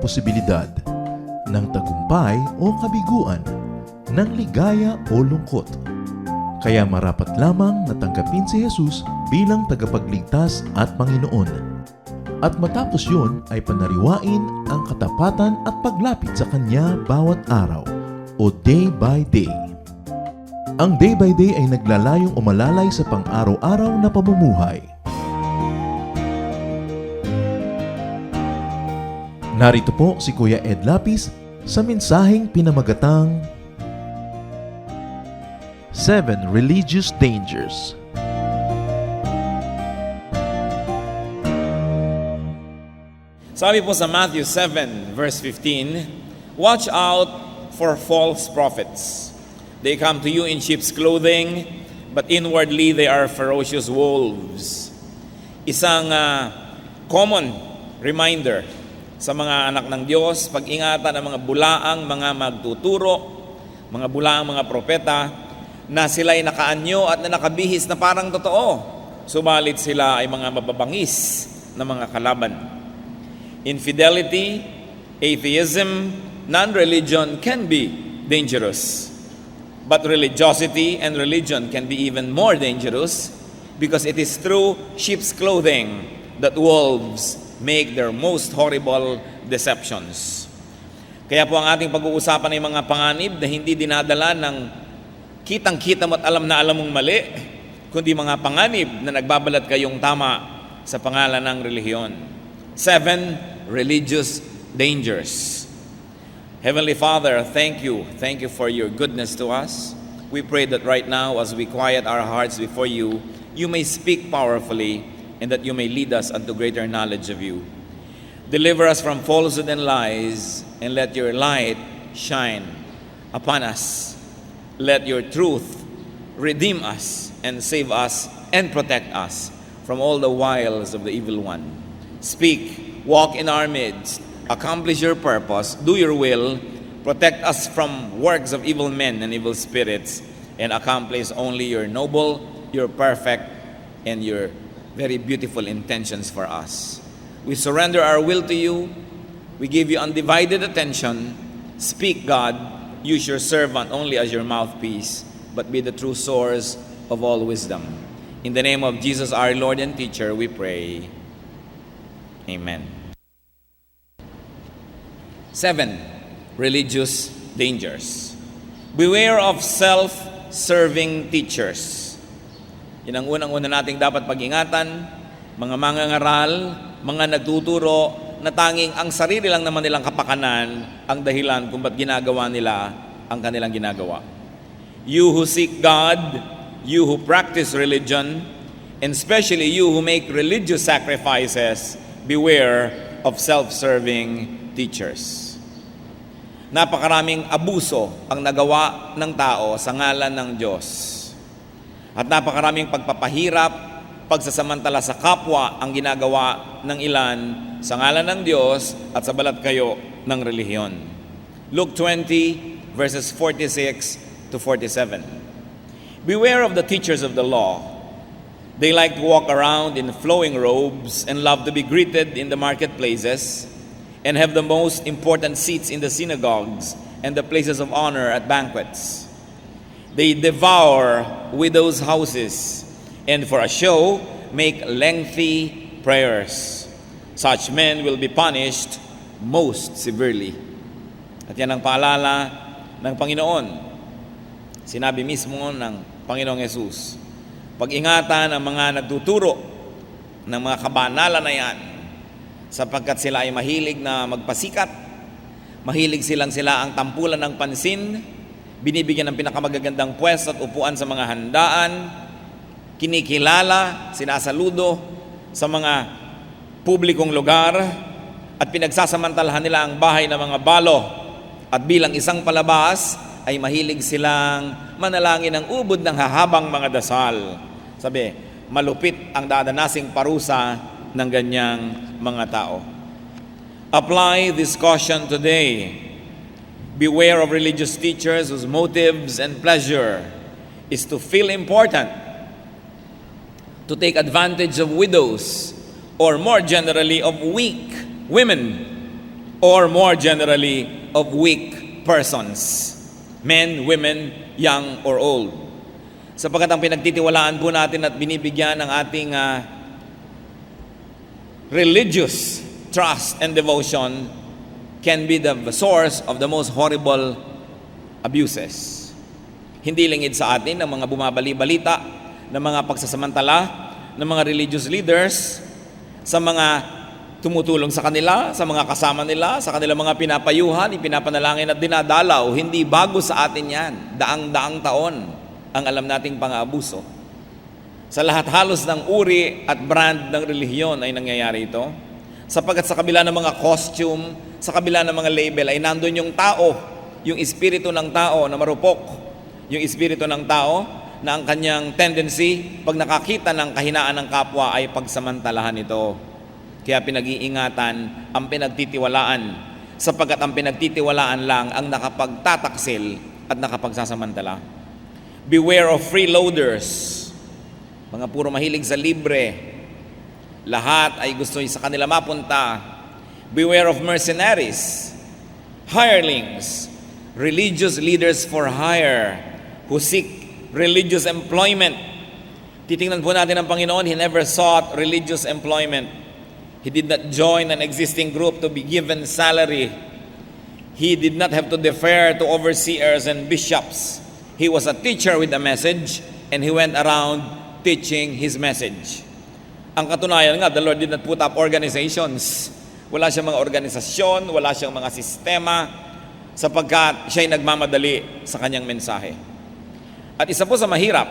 posibilidad ng tagumpay o kabiguan, ng ligaya o lungkot. Kaya marapat lamang na tanggapin si Jesus bilang tagapagligtas at Panginoon. At matapos yun ay panariwain ang katapatan at paglapit sa Kanya bawat araw o day by day. Ang day by day ay naglalayong umalalay sa pang-araw-araw na pamumuhay. Narito po si Kuya Ed Lapis sa mensaheng pinamagatang 7 Religious Dangers. Sabi po sa Matthew 7 verse 15, "Watch out for false prophets. They come to you in sheep's clothing, but inwardly they are ferocious wolves." Isang common reminder sa mga anak ng Diyos, pag-ingatan ng mga bulaang mga magtuturo, mga bulaang mga propeta, na sila'y nakaanyo at na nakabihis na parang totoo, subalit sila ay mga mababangis na mga kalaban. Infidelity, atheism, non-religion can be dangerous. But religiosity and religion can be even more dangerous because it is through sheep's clothing that wolves make their most horrible deceptions. Kaya po ang ating pag-uusapan ay mga panganib na hindi dinadala ng kitang-kita mo at alam na alam mong mali, kundi mga panganib na nagbabalat kayong tama sa pangalan ng relihiyon. 7 religious dangers. Heavenly Father, thank you. Thank you for your goodness to us. We pray that right now, as we quiet our hearts before you, you may speak powerfully and that you may lead us unto greater knowledge of you. Deliver us from falsehood and lies, and let your light shine upon us. Let your truth redeem us and save us and protect us from all the wiles of the evil one. Speak, walk in our midst, accomplish your purpose, do your will, protect us from works of evil men and evil spirits, and accomplish only your noble, your perfect, and your very beautiful intentions for us. We surrender our will to you. We give you undivided attention. Speak, God. Use your servant only as your mouthpiece, but be the true source of all wisdom. In the name of Jesus, our Lord and teacher, we pray. Amen. 7 religious dangers. Beware of self-serving teachers. Yan ang unang-una nating dapat pag-ingatan, mga mangangaral, mga nagtuturo na tanging ang sarili lang naman nilang kapakanan ang dahilan kung ba't ginagawa nila ang kanilang ginagawa. You who seek God, you who practice religion, and especially you who make religious sacrifices, beware of self-serving teachers. Napakaraming abuso ang nagawa ng tao sa ngalan ng Diyos. At napakaraming pagpapahirap, pagsasamantala sa kapwa ang ginagawa ng ilan sa ngalan ng Diyos at sa balat kayo ng relihiyon. Luke 20 verses 46 to 47. Beware of the teachers of the law. They like to walk around in flowing robes and love to be greeted in the marketplaces and have the most important seats in the synagogues and the places of honor at banquets. They devour widows' houses and for a show make lengthy prayers. Such men will be punished most severely. At yan ang paalala ng Panginoon. Sinabi mismo ng Panginoong Yesus, pag-ingatan ang mga nagtuturo ng mga kabanalan na yan sapagkat sila ay mahilig na magpasikat, mahilig sila ang tampulan ng pansin, binibigyan ng pinakamagagandang pwesto at upuan sa mga handaan, kinikilala, sinasaludo sa mga publikong lugar, at pinagsasamantalahan nila ang bahay ng mga balo. At bilang isang palabas, ay mahilig silang manalangin ng ubod ng hahabang mga dasal. Sabi, malupit ang dadanasing parusa ng ganyang mga tao. Apply this caution today. Beware of religious teachers whose motives and pleasure is to feel important, to take advantage of widows, or more generally of weak women, or more generally, of weak persons, men, women, young, or old. Sapagkat ang pinagtitiwalaan po natin at binibigyan ng ating religious trust and devotion can be the source of the most horrible abuses. Hindi lingid sa atin ng mga bumabali-balita, ng mga pagsasamantala, ng mga religious leaders, sa mga tumutulong sa kanila, sa mga kasama nila, sa kanilang mga pinapayuhan, ipinapanalangin at dinadalaw. Hindi bago sa atin yan. Daang-daang taon ang alam nating pang-aabuso. Sa lahat halos ng uri at brand ng relihiyon ay nangyayari ito. Sapagkat sa kabila ng mga costume, sa kabila ng mga label, ay nandun yung tao, yung espiritu ng tao na marupok, yung espiritu ng tao na ang kanyang tendency, pag nakakita ng kahinaan ng kapwa, ay pagsamantalahan ito. Kaya pinag-iingatan ang pinagtitiwalaan, sapagkat ang pinagtitiwalaan lang ang nakapagtataksil at nakapagsasamantala. Beware of freeloaders, mga puro mahilig sa libre, lahat ay gusto sa kanila mapunta. Beware of mercenaries, hirelings, religious leaders for hire, who seek religious employment. Titingnan po natin ang Panginoon, He never sought religious employment. He did not join an existing group to be given salary. He did not have to defer to overseers and bishops. He was a teacher with a message, and He went around teaching His message. Ang katunayan nga, the Lord did not put up organizations. Wala siyang mga organisasyon, wala siyang mga sistema, sapagkat siya'y nagmamadali sa kanyang mensahe. At isa po sa mahirap,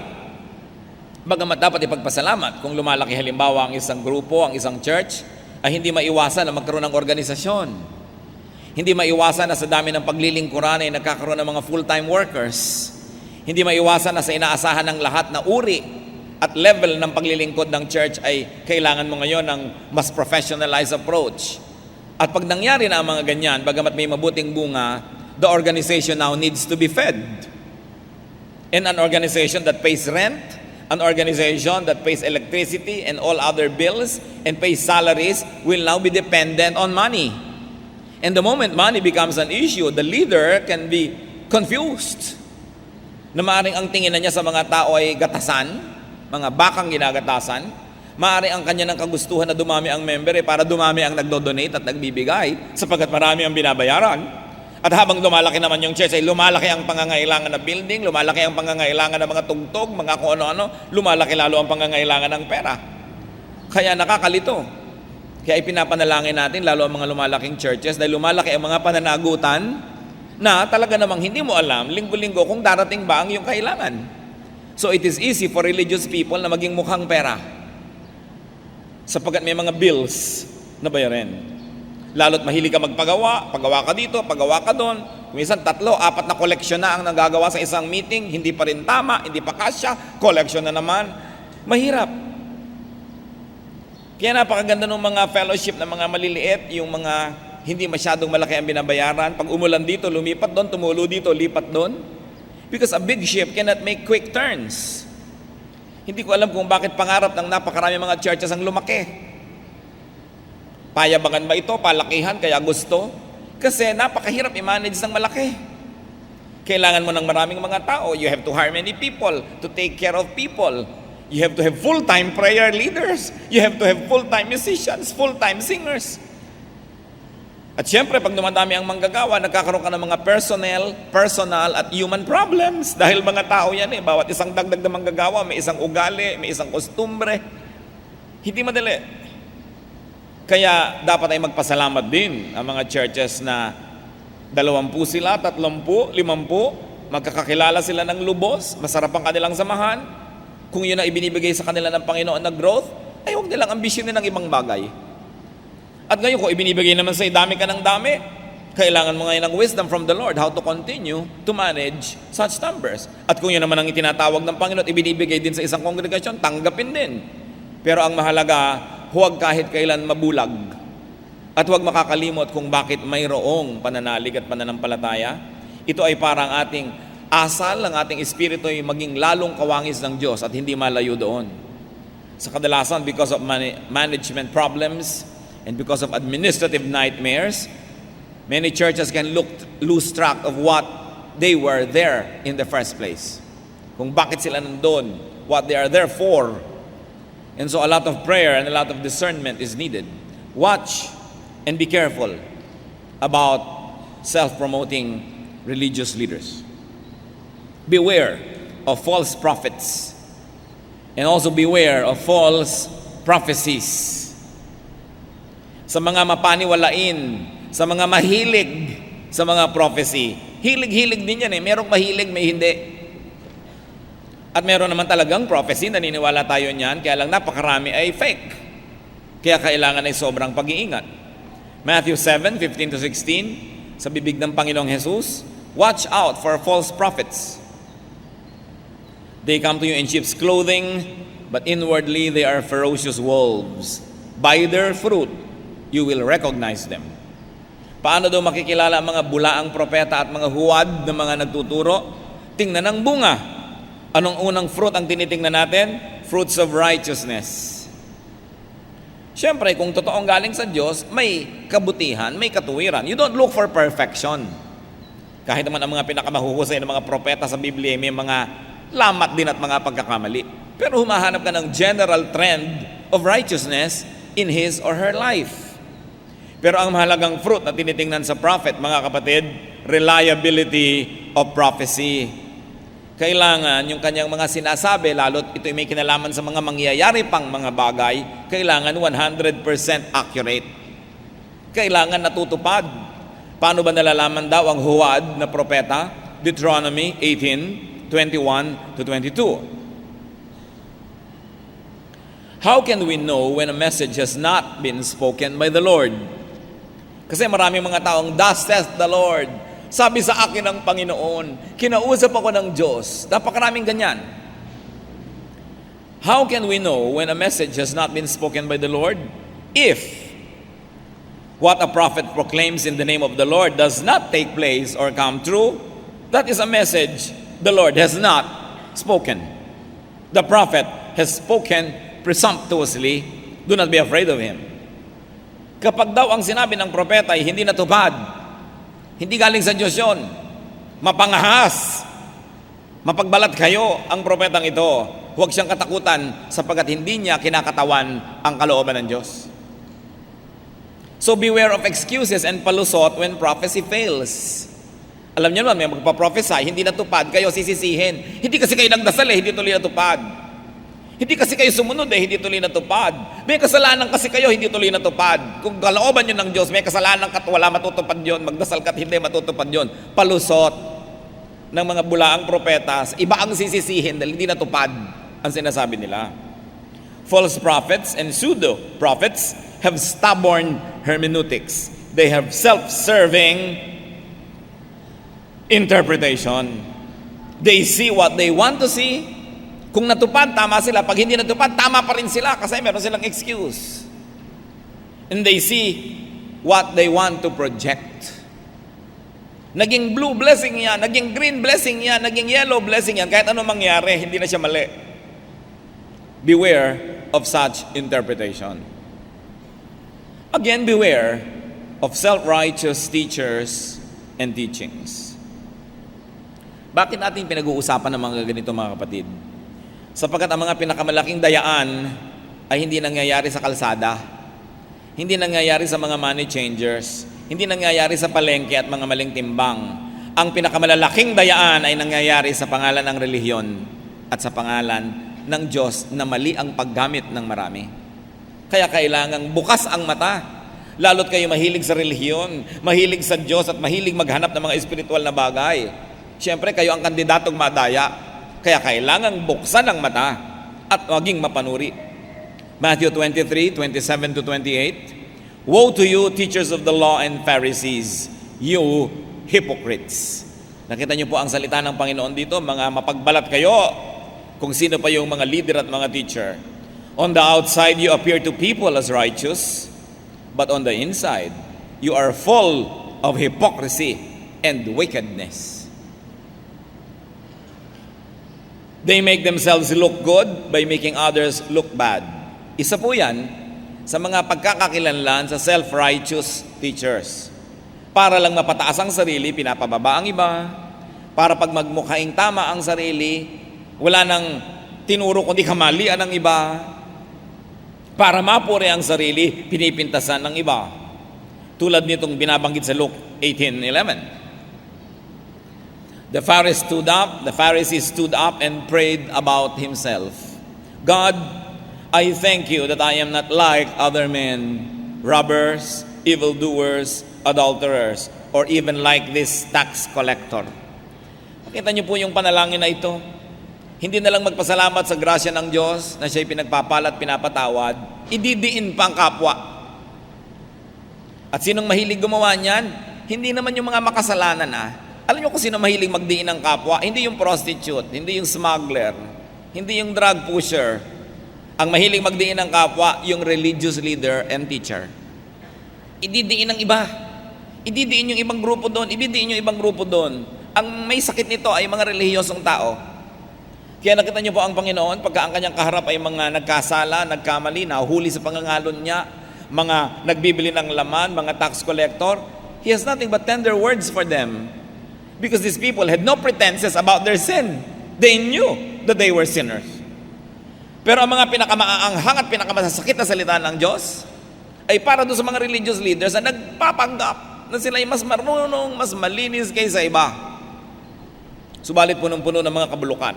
bagamat dapat ipagpasalamat kung lumalaki halimbawa ang isang grupo, ang isang church, ay hindi maiwasan na magkaroon ng organisasyon. Hindi maiwasan na sa dami ng paglilingkuran ay nagkakaroon ng mga full-time workers. Hindi maiwasan na sa inaasahan ng lahat na uri at level ng paglilingkod ng church ay kailangan mo ngayon ng mas professionalized approach. At pag nangyari na ang mga ganyan, bagamat may mabuting bunga, the organization now needs to be fed. And an organization that pays rent, an organization that pays electricity and all other bills and pays salaries will now be dependent on money. And the moment money becomes an issue, the leader can be confused. Na maaaring ang tingin na niya sa mga tao ay gatasan, mga bakang ginagatasan. Maaaring ang kanya ng kagustuhan na dumami ang member para dumami ang nagdo-donate at nagbibigay sapagkat marami ang binabayaran. At habang lumalaki naman yung church, ay lumalaki ang pangangailangan ng building, lumalaki ang pangangailangan ng mga tugtog, mga kung ano-ano, lumalaki lalo ang pangangailangan ng pera. Kaya nakakalito. Kaya ipinapanalangin natin lalo ang mga lumalaking churches dahil lumalaki ang mga pananagutan na talaga namang hindi mo alam linggo-linggo kung darating ba ang iyong kailangan. So it is easy for religious people na maging mukhang pera sapagkat may mga bills na bayarin. Lalo't mahilig ka magpagawa, pagawa ka dito, pagawa ka doon. Minsan 3, 4 na koleksyon na ang nagagawa sa isang meeting, hindi pa rin tama, hindi pa kasya, koleksyon na naman. Mahirap. Kaya napakaganda ng mga fellowship na mga maliliit, yung mga hindi masyadong malaki ang binabayaran. Pag umulan dito, lumipat doon, tumulo dito, lipat doon. Because a big ship cannot make quick turns. Hindi ko alam kung bakit pangarap ng napakarami mga churches ang lumaki. Payabangan ba ito? Palakihan? Kaya gusto? Kasi napakahirap i-manage ng malaki. Kailangan mo ng maraming mga tao. You have to hire many people to take care of people. You have to have full-time prayer leaders. You have to have full-time musicians, full-time singers. At syempre, pag dumadami ang manggagawa, nagkakaroon ka ng mga personal at human problems. Dahil mga tao yan eh. Bawat isang dagdag na manggagawa, may isang ugali, may isang kostumbre. Hindi madali. Kaya dapat ay magpasalamat din ang mga churches na 20 sila, 30, 50, magkakakilala sila ng lubos, masarap ang kanilang samahan. Kung yun ang ibinibigay sa kanila ng Panginoon na growth, ay huwag nilang ambisyonin ng ibang bagay. At ngayon, kung ibinibigay naman sa'yo, dami ka ng dami, kailangan mo ngayon ng wisdom from the Lord how to continue to manage such numbers. At kung yun naman ang itinatawag ng Panginoon at ibinibigay din sa isang kongregasyon, tanggapin din. Pero ang mahalaga, huwag kahit kailan mabulag. At huwag makakalimot kung bakit mayroong pananalig at pananampalataya. Ito ay parang ating asal, ang ating espiritu ay maging lalong kawangis ng Diyos at hindi malayo doon. Sa kadalasan, because of management problems and because of administrative nightmares, Many churches can lose track of what they were there in the first place. Kung bakit sila nandun, what they are there for. And so a lot of prayer and a lot of discernment is needed. Watch and be careful about self-promoting religious leaders. Beware of false prophets and also beware of false prophecies. Sa mga mapaniwalain, sa mga mahilig sa mga prophecy, hilig-hilig din yan eh. Merong mahilig, may hindi. At meron naman talagang prophecy, naniniwala tayo niyan, kaya lang napakarami ay fake. Kaya kailangan ay sobrang pag-iingat. Matthew 7:15-16, sa bibig ng Panginoong Jesus, watch out for false prophets. They come to you in sheep's clothing, but inwardly they are ferocious wolves. By their fruit, you will recognize them. Paano daw makikilala ang mga bulaang propeta at mga huwad na mga nagtuturo? Tingnan ang bunga. Anong unang fruit ang tinitingnan natin? Fruits of righteousness. Siyempre, kung totoong galing sa Diyos, may kabutihan, may katuwiran. You don't look for perfection. Kahit naman ang mga pinakamahuhusay ng mga propeta sa Biblia, may mga lamat din at mga pagkakamali. Pero humahanap ka ng general trend of righteousness in his or her life. Pero ang mahalagang fruit na tinitingnan sa prophet, mga kapatid, reliability of prophecy. Kailangan yung kanyang mga sinasabi, lalo't ito'y may kinalaman sa mga mangyayari pang mga bagay, kailangan 100% accurate. Kailangan natutupad. Paano ba nalalaman daw ang huwad na propeta? Deuteronomy 18:21-22. How can we know when a message has not been spoken by the Lord? Kasi maraming mga taong, thus saith the Lord, sabi sa akin ng Panginoon, kinausap ako ng Diyos. Napakaraming ganyan. How can we know when a message has not been spoken by the Lord? If what a prophet proclaims in the name of the Lord does not take place or come true, that is a message the Lord has not spoken. The prophet has spoken presumptuously. Do not be afraid of him. Kapag daw ang sinabi ng propeta ay hindi natupad, hindi galing sa Diyos yun, mapangahas, mapagbalat kayo ang propetang ito, huwag siyang katakutan sapagkat hindi niya kinakatawan ang kalooban ng Diyos. So beware of excuses and palusot when prophecy fails. Alam niyo naman, may magpa-prophesy, hindi natupad, kayo sisisihin. Hindi kasi kayo nagdasal hindi tuloy natupad. Hindi kasi kayo sumunod hindi tuloy natupad. May kasalanan kasi kayo, hindi tuloy natupad. Kung kalooban yun ng Diyos, may kasalanan ka't wala matutupad yun, magdasal ka't hindi matutupad yun. Palusot ng mga bulaang propeta, iba ang sisisihin dahil hindi natupad ang sinasabi nila. False prophets and pseudo-prophets have stubborn hermeneutics. They have self-serving interpretation. They see what they want to see. Kung natupad, tama sila. Pag hindi natupad, tama pa rin sila kasi meron silang excuse. And they see what they want to project. Naging blue blessing yan, naging green blessing yan, naging yellow blessing yan. Kahit ano mangyari, hindi na siya mali. Beware of such interpretation. Again, beware of self-righteous teachers and teachings. Bakit natin pinag-uusapan ng mga ganito, mga kapatid? Sapagkat ang mga pinakamalaking dayaan ay hindi nangyayari sa kalsada, hindi nangyayari sa mga money changers, hindi nangyayari sa palengke at mga maling timbang. Ang pinakamalalaking dayaan ay nangyayari sa pangalan ng relihiyon at sa pangalan ng Diyos na mali ang paggamit ng marami. Kaya kailangang bukas ang mata, lalo't kayo mahilig sa relihiyon, mahilig sa Diyos at mahilig maghanap ng mga espiritual na bagay. Siyempre kayo ang kandidatong madaya. Kaya kailangang buksan ang mata at maging mapanuri. Matthew 23:27-28, woe to you, teachers of the law and Pharisees, you hypocrites. Nakita niyo po ang salita ng Panginoon dito, mga mapagbalat kayo kung sino pa yung mga leader at mga teacher. On the outside, you appear to people as righteous, but on the inside, you are full of hypocrisy and wickedness. They make themselves look good by making others look bad. Isa po yan sa mga pagkakakilanlan sa self-righteous teachers. Para lang mapataas ang sarili, pinapababa ang iba. Para pag magmukhaing tama ang sarili, wala nang tinuro kundi kamalian ng iba. Para mapuri ang sarili, pinipintasan ng iba. Tulad nitong binabanggit sa Luke 18:11. The Pharisee stood up and prayed about himself. God, I thank you that I am not like other men, robbers, evildoers, adulterers, or even like this tax collector. Makita niyo po yung panalangin na ito. Hindi na lang magpasalamat sa grasya ng Diyos na siya'y pinagpapala at pinapatawad, ididiin pa ang kapwa. At sinong mahilig gumawa niyan? Hindi naman yung mga makasalanan Alam niyo kung sino mahilig magdiin ng kapwa? Hindi yung prostitute, hindi yung smuggler, hindi yung drug pusher. Ang mahilig magdiin ng kapwa, yung religious leader and teacher. Ididiin ng iba. Ididiin yung ibang grupo doon, ibidiin yung ibang grupo doon. Ang may sakit nito ay mga relihiyosong tao. Kaya nakita niyo po ang Panginoon, pagka ang kanyang kaharap ay mga nagkasala, nagkamali, nahuhuli sa pangangalon niya, mga nagbibili ng laman, mga tax collector, He has nothing but tender words for them. Because these people had no pretenses about their sin. They knew that they were sinners. Pero ang mga pinakamaanghang at pinakamasasakit na salita ng Diyos ay para doon sa mga religious leaders na nagpapanggap na sila ay mas marunong, mas malinis kaysa iba. Subalit punong-puno ng mga kabulukan.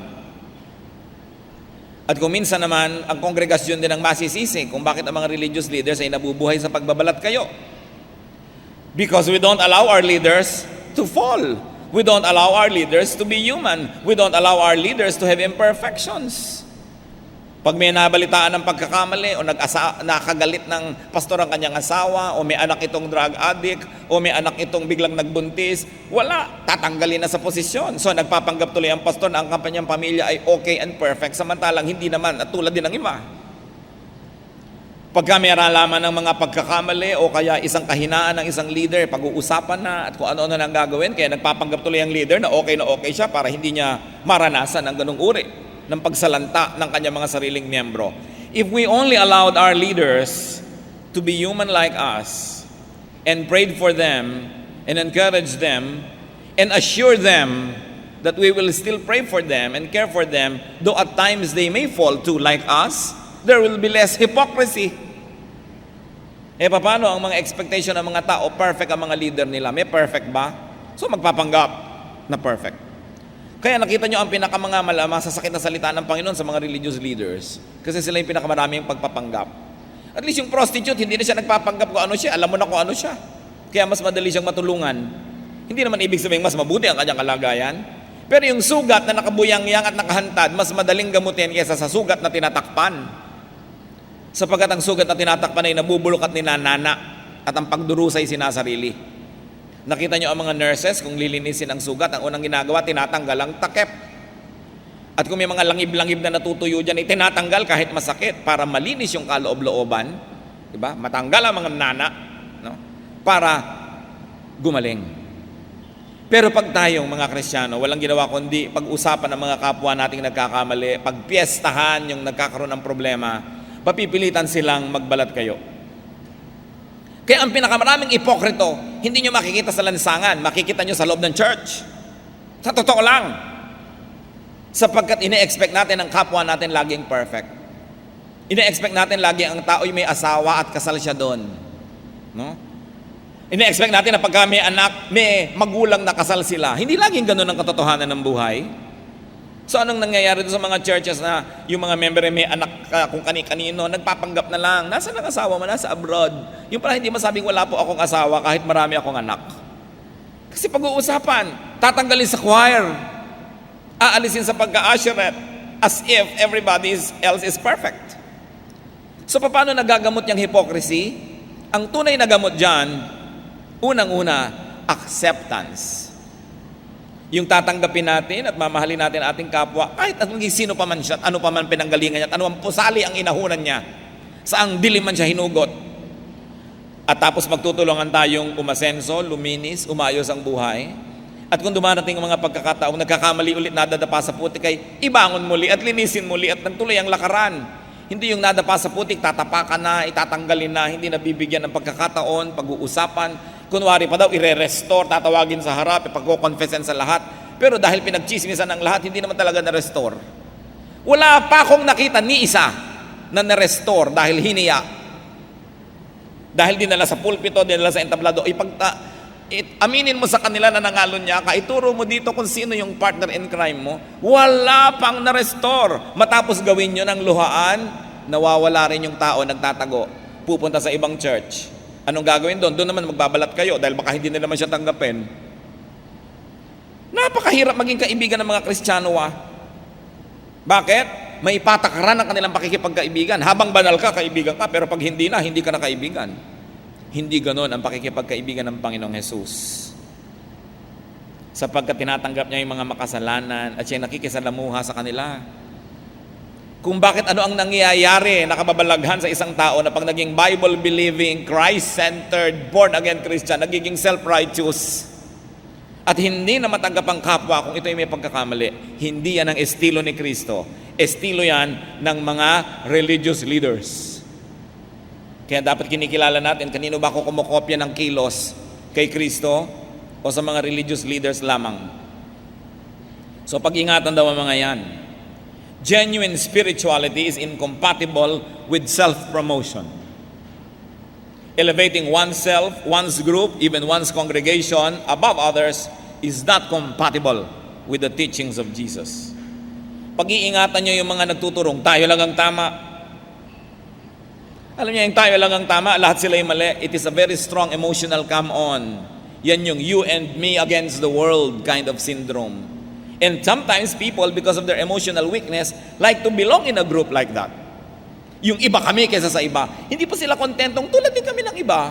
At kung minsan naman, ang kongregasyon din ang masisisi kung bakit ang mga religious leaders ay nabubuhay sa pagbabalat kayo. Because we don't allow our leaders to fall. We don't allow our leaders to be human. We don't allow our leaders to have imperfections. Pag may nabalitaan ng pagkakamali o nakagalit ng pastor ang kanyang asawa o may anak itong drug addict o may anak itong biglang nagbuntis, wala, tatanggalin na sa posisyon. So nagpapanggap tuloy ang pastor na ang kanyang pamilya ay okay and perfect, samantalang hindi naman at tulad din ng iba. Pagka may nalaman ng mga pagkakamali o kaya isang kahinaan ng isang leader, pag-uusapan na at kung ano-ano nang gagawin, kaya nagpapanggap tuloy ang leader na okay siya para hindi niya maranasan ang ganung uri ng pagsalanta ng kanyang mga sariling miyembro. If we only allowed our leaders to be human like us and prayed for them and encouraged them and assured them that we will still pray for them and care for them, though at times they may fall too like us, there will be less hypocrisy. Paano ang mga expectation ng mga tao? Perfect ang mga leader nila. May perfect ba? So magpapanggap na perfect. Kaya nakita nyo ang pinakamanga masasakit na salita ng Panginoon sa mga religious leaders. Kasi sila yung pinakamaraming pagpapanggap. At least yung prostitute, hindi na siya nagpapanggap kung ano siya. Alam mo na kung ano siya. Kaya mas madali siyang matulungan. Hindi naman ibig sabihin mas mabuti ang kanyang kalagayan. Pero yung sugat na nakabuyang-yang at nakahantad, mas madaling gamutin kaysa sa sugat na tinatakpan. Sapagkat ang sugat na tinatakpan ay nabubulok at ninanana at ang pagdurusa ay sinasarili. Nakita nyo ang mga nurses, kung lilinisin ang sugat, ang unang ginagawa, tinatanggal ang takip. At kung may mga langib-langib na natutuyo dyan, tinatanggal kahit masakit para malinis yung kaloob-looban. Diba? Matanggal ang mga nana, no? Para gumaling. Pero pag tayong mga Kristiyano, walang ginawa kundi pag-usapan ng mga kapwa nating nagkakamali, pagpiestahan yung nagkakaroon ng problema, papipilitan silang magbalat kayo. Kaya ang pinakamaraming ipokrito, hindi nyo makikita sa lansangan, makikita nyo sa loob ng church. Sa totoo lang. Sapagkat ine-expect natin ang kapwa natin laging perfect. Ine-expect natin lagi ang tao may asawa at kasal siya doon. No? Ine-expect natin na pagka may anak, may magulang na kasal sila. Hindi laging ganun ang katotohanan ng buhay. So anong nangyayari doon sa mga churches na yung mga member may anak kung kani-kanino, nagpapanggap na lang, nasa ang asawa mo, nasa abroad. Yung pala hindi masabing wala po akong asawa kahit marami akong anak. Kasi pag-uusapan, tatanggalin sa choir, aalisin sa pagka-usherette, as if everybody else is perfect. So paano nagagamot yung hypocrisy? Ang tunay na gamot dyan, unang-una, acceptance. Yung tatanggapin natin at mamahalin natin ating kapwa, kahit sino pa man siya at ano pa man pinanggalingan niya at ano ang pusali ang inahunan niya, saang dilim man siya hinugot. At tapos magtutulungan tayong umasenso, luminis, umayos ang buhay. At kung dumarating ang mga pagkakataong nagkakamali ulit, nadadapa sa putik, ay ibangon muli at linisin muli at nagtuloy ang lakaran. Hindi yung nadapa sa putik, tatapakan na, itatanggalin na, hindi nabibigyan ng pagkakataon, pag-uusapan, Kunwari pa daw, ire-restore, tatawagin sa harap, ipagko-confessin sa lahat. Pero dahil pinagchismisan ng lahat, hindi naman talaga na-restore. Wala pa akong nakita ni isa na na-restore dahil hiniya. Dahil dinala sa pulpito, dinala sa entablado, aminin mo sa kanila na nangalon niya ka, ituro mo dito kung sino yung partner in crime mo, wala pang na-restore. Matapos gawin nyo ng luhaan, nawawala rin yung tao, nagtatago, pupunta sa ibang church. Anong gagawin doon? Doon naman magbabalat kayo dahil baka hindi nila naman siya tanggapin. Napakahirap maging kaibigan ng mga Kristiyano. Bakit? May patakaran ang kanilang pakikipagkaibigan. Habang banal ka, kaibigan ka, pero pag hindi na, hindi ka na kaibigan. Hindi ganon ang pakikipagkaibigan ng Panginoong Hesus. Sapagkat tinatanggap niya yung mga makasalanan at siya nakikisalamuha sa kanila. Kung bakit ano ang nangyayari, nakababalaghan sa isang tao na pag naging Bible-believing, Christ-centered, born-again Christian, nagiging self-righteous. At hindi na matanggap ang kapwa kung ito ay may pagkakamali. Hindi yan ang estilo ni Kristo. Estilo yan ng mga religious leaders. Kaya dapat kinikilala natin, kanino ba ako kumukopya ng kilos? Kay Kristo o sa mga religious leaders lamang? So pag-ingatan daw ang mga yan. Genuine spirituality is incompatible with self-promotion. Elevating oneself, one's group, even one's congregation above others is not compatible with the teachings of Jesus. Pag-iingatan nyo yung mga nagtuturong, tayo lang ang tama. Alam niyo, yung tayo lang ang tama, lahat sila yung mali. It is a very strong emotional come on. Yan yung you and me against the world kind of syndrome. And sometimes people, because of their emotional weakness, like to belong in a group like that. Yung iba kami kaysa sa iba. Hindi pa sila kontentong tulad din kami ng iba.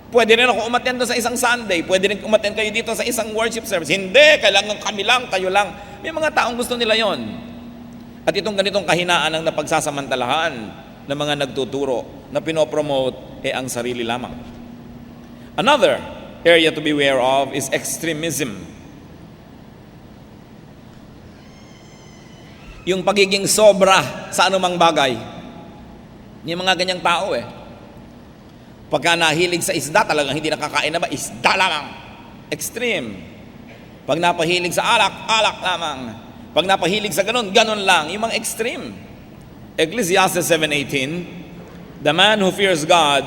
Pwede rin ako umattend sa isang Sunday. Pwede rin umattend kayo dito sa isang worship service. Hindi, kailangan kami lang, kayo lang. May mga taong gusto nila yon. At itong ganitong kahinaan ang napagsasamantalahan ng mga nagtuturo na pinopromote ang sarili lamang. Another area to be aware of is extremism. Yung pagiging sobra sa anumang bagay. Yung mga ganyang tao Pagka nahilig sa isda, talagang hindi nakakain na ba? Isda lamang. Extreme. Pag napahilig sa alak, alak lamang. Pag napahilig sa ganun, ganun lang. Yung mga extreme. Ecclesiastes 7:18, the man who fears God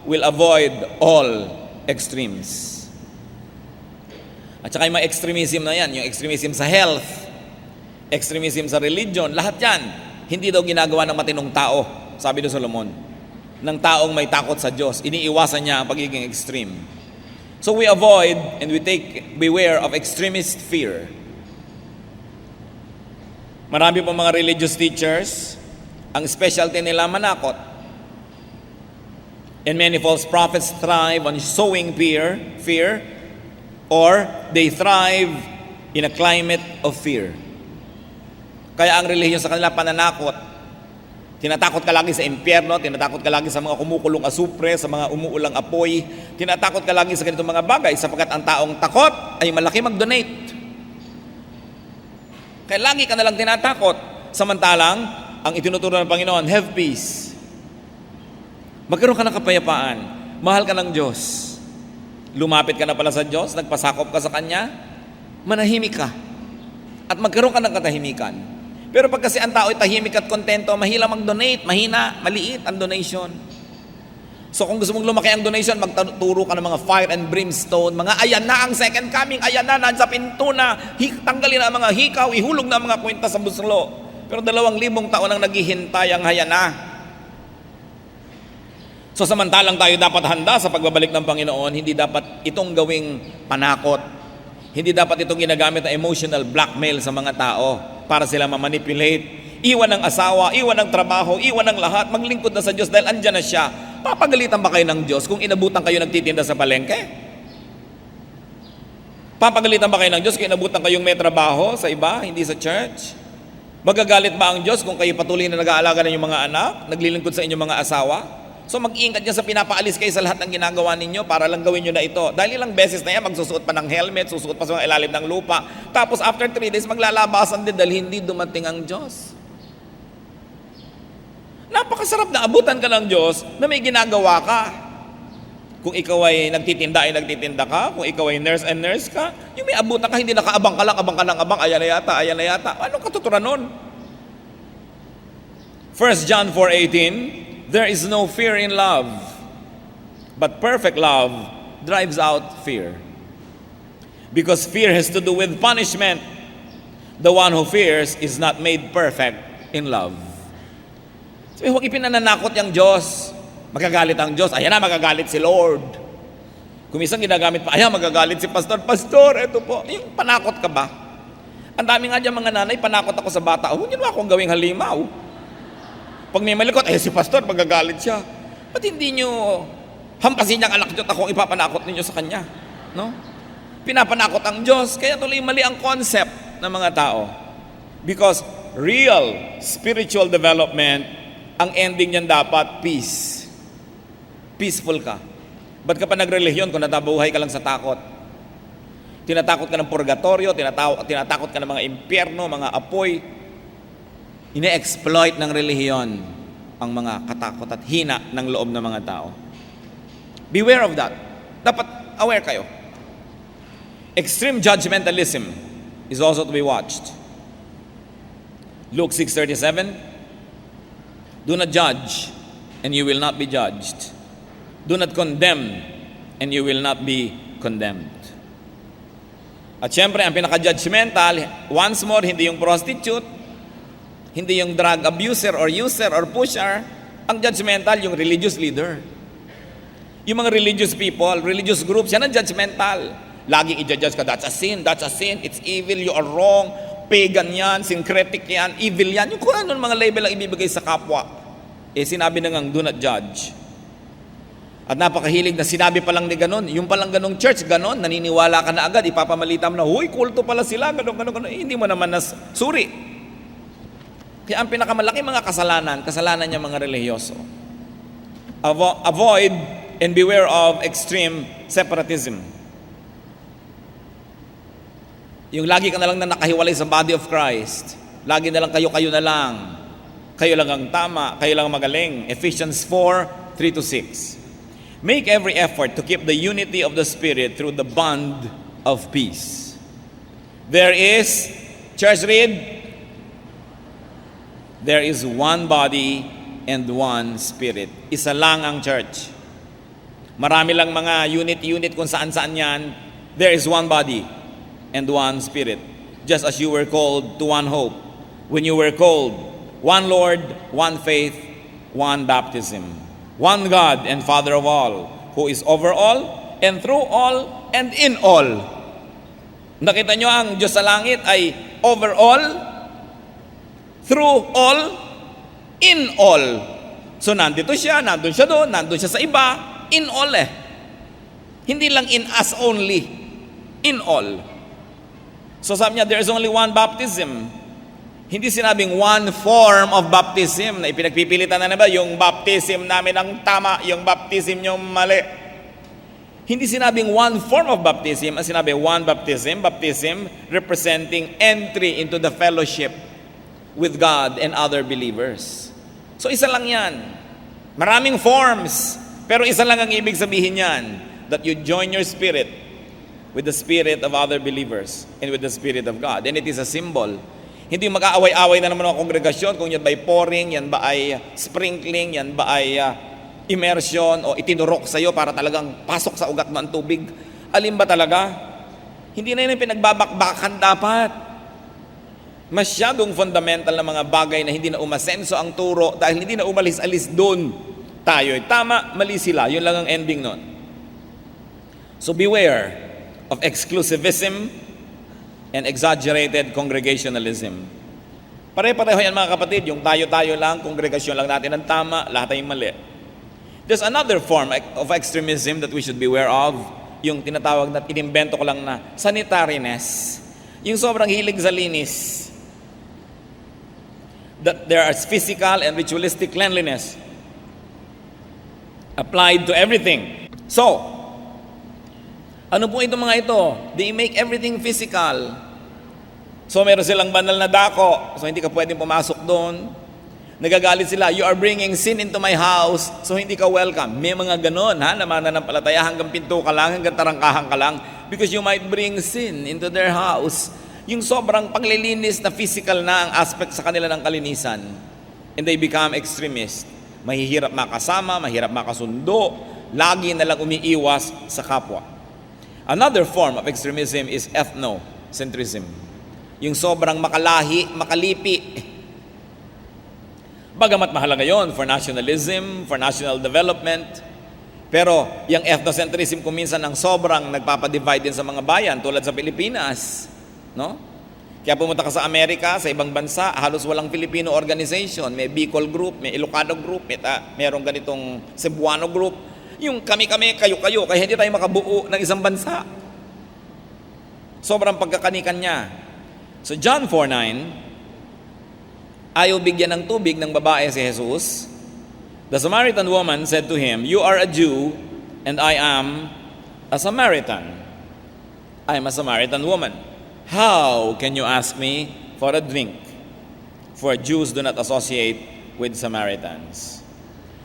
will avoid all extremes. At saka yung mga extremism na yan, yung extremism sa health, extremism sa religion, lahat yan, hindi daw ginagawa ng matinong tao, sabi ni Solomon, ng taong may takot sa Diyos. Iniiwasan niya ang pagiging extreme. So we avoid and we beware of extremist fear. Marami pong mga religious teachers, ang specialty nila manakot. And many false prophets thrive on sowing fear, or they thrive in a climate of fear. Kaya ang relihiyon sa kanila pananakot. Tinatakot ka lagi sa impyerno, tinatakot ka lagi sa mga kumukulong asupre, sa mga umuulang apoy, tinatakot ka lagi sa ganitong mga bagay sapagkat ang taong takot ay malaki mag-donate. Kaya lagi ka nalang tinatakot. Samantalang, ang itinuturo ng Panginoon, have peace. Magkaroon ka ng kapayapaan. Mahal ka ng Diyos. Lumapit ka na pala sa Diyos, nagpasakop ka sa Kanya, manahimik ka. At magkaroon ka ng katahimikan. Pero pag kasi ang tao ay tahimik at kontento, mahila mag-donate, mahina, maliit ang donation. So kung gusto mong lumaki ang donation, magtuturo ka ng mga fire and brimstone, mga ayan na ang second coming, ayan na, nasa pinto na, tanggalin na ang mga hikaw, ihulog na ang mga kwenta sa buslo. Pero 2,000 taon ang naghihintay ang hayana. So samantalang tayo dapat handa sa pagbabalik ng Panginoon, hindi dapat itong gawing panakot. Hindi dapat itong ginagamit na emotional blackmail sa mga tao para sila ma-manipulate. Iwan ng asawa, iwan ng trabaho, iwan ng lahat, maglingkod na sa Diyos dahil andyan na siya. Papagalitan ba kayo ng Diyos kung inabutan kayo nagtitinda sa palengke? Papagalitan ba kayo ng Diyos kung inabutan kayong may trabaho sa iba, hindi sa church? Magagalit ba ang Diyos kung kayo patuloy na nag-aalaga ng inyong mga anak, naglilingkod sa inyong mga asawa? So mag-iingat niya sa pinapaalis kayo sa lahat ng ginagawa ninyo para lang gawin nyo na ito. Dahil ilang beses na yan, magsusuot pa ng helmet, susuot pa sa mga ilalim ng lupa. Tapos after 3 days, maglalabasan din dahil hindi dumating ang Diyos. Napakasarap na abutan ka ng Diyos na may ginagawa ka. Kung ikaw ay nagtitinda ka. Kung ikaw ay nurse ka. Yung may abutan ka, hindi nakaabang ka lang, ayan na yata. Anong katuturan nun? 1 John 4:18, there is no fear in love, but perfect love drives out fear. Because fear has to do with punishment. The one who fears is not made perfect in love. So, huwag ipinananakot yung Diyos. Magagalit ang Diyos. Ayan na, magagalit si Lord. Kung minsan ginagamit pa, ayan, magagalit si Pastor. Pastor, eto po. Yung panakot ka ba? Ang dami nga dyan mga nanay, panakot ako sa bata. Huwag niyo akong gawing halimaw. Pag may malikot, si Pastor, magagalit siya. Ba't hindi niyo hampasin niyang anak niyo at akong ipapanakot ninyo sa kanya? No? Pinapanakot ang Diyos. Kaya tuloy mali ang concept ng mga tao. Because real spiritual development, ang ending niyan dapat peace. Peaceful ka. Ba't ka pa nagrelihiyon kung natabuhay ka lang sa takot? Tinatakot ka ng purgatorio, tinatakot ka ng mga impyerno, mga apoy. Ine-exploit ng relihiyon ang mga katakot at hina ng loob ng mga tao. Beware of that. Dapat aware kayo. Extreme judgmentalism is also to be watched. Luke 6:37, do not judge, and you will not be judged. Do not condemn, and you will not be condemned. At syempre, ang pinaka-judgmental, once more, hindi yung prostitute, hindi yung drug abuser or user or pusher. Ang judgmental, yung religious leader. Yung mga religious people, religious groups, yan ang judgmental. Laging i-judge ka, that's a sin, it's evil, you are wrong, pagan yan, syncretic yan, evil yan. Yung kung ano mga label ang ibibigay sa kapwa. Sinabi na ngang, do not judge. At napakahilig na sinabi pa lang ni ganon, yung palang ganong church, ganon, naniniwala ka na agad, ipapamalita mo na, huy, kulto pala sila, ganon. Hindi mo naman suri. Kaya ang pinakamalaki mga kasalanan niya mga relihiyoso. Avoid and beware of extreme separatism. Yung lagi ka na lang na nakahiwalay sa body of Christ. Lagi na lang kayo na lang. Kayo lang ang tama, kayo lang ang magaling. Ephesians 4:3-6. Make every effort to keep the unity of the Spirit through the bond of peace. There is, church read, there is one body and one Spirit. Isa lang ang church. Marami lang mga unit kung saan-saan yan. There is one body and one Spirit. Just as you were called to one hope. When you were called, one Lord, one faith, one baptism. One God and Father of all, who is over all, and through all, and in all. Nakita nyo ang Diyos sa langit ay over all, through all, in all. So nandito siya, nandun siya doon, nandun siya sa iba, in all Hindi lang in us only, in all. So sabi niya, there is only one baptism. Hindi sinabing one form of baptism na ipinagpipilitan na ba yung baptism namin ang tama, yung baptism nyo mali. Hindi sinabing one form of baptism, ang sinabi one baptism representing entry into the fellowship with God and other believers. So isa lang yan. Maraming forms, pero isa lang ang ibig sabihin yan, that you join your spirit with the spirit of other believers and with the spirit of God. And it is a symbol. Hindi mag-aaway-away na naman ang kongregasyon kung yan ba ay pouring, yan ba ay sprinkling, yan ba ay immersion o itinurok sa iyo para talagang pasok sa ugat mo ang tubig. Alin ba talaga? Hindi na yun ang pinagbabakbakan dapat. Masyadong fundamental na mga bagay na hindi na umasenso ang turo dahil hindi na umalis-alis doon. Tayo'y tama, mali sila. Yun lang ang ending nun. So beware of exclusivism and exaggerated congregationalism. Pare-pareho yan mga kapatid, yung tayo-tayo lang, kongregasyon lang natin ang tama, lahat ay mali. There's another form of extremism that we should beware of, yung tinatawag na, inimbento ko lang na, sanitariness. Yung sobrang hilig sa linis. That there is physical and ritualistic cleanliness applied to everything. So, ano po itong mga ito? They make everything physical. So meron silang banal na dako, so hindi ka pwedeng pumasok doon. Nagagalit sila, you are bringing sin into my house, so hindi ka welcome. May mga ganon, na mananampalataya hanggang pinto ka lang, hanggang tarangkahan ka lang, because you might bring sin into their house. Yung sobrang paglilinis na physical na ang aspect sa kanila ng kalinisan. And they become extremist. Mahihirap makasama, mahirap makasundo, lagi na lang umiiwas sa kapwa. Another form of extremism is ethnocentrism. Yung sobrang makalahi, makalipi. Bagamat mahalaga yon for nationalism, for national development, pero yung ethnocentrism kung minsan ang sobrang nagpapadivide din sa mga bayan tulad sa Pilipinas, no? Kaya pumunta ka sa Amerika, sa ibang bansa, halos walang Filipino organization. May Bicol Group, may Ilocano Group, merong ganitong Cebuano Group. Yung kami-kami, kayo-kayo, kaya hindi tayo makabuo ng isang bansa. Sobrang pagkakanikan niya. So John 4:9, ayaw bigyan ng tubig ng babae si Jesus. The Samaritan woman said to him, "You are a Jew, and I am a Samaritan. I am a Samaritan woman. How can you ask me for a drink? For Jews do not associate with Samaritans."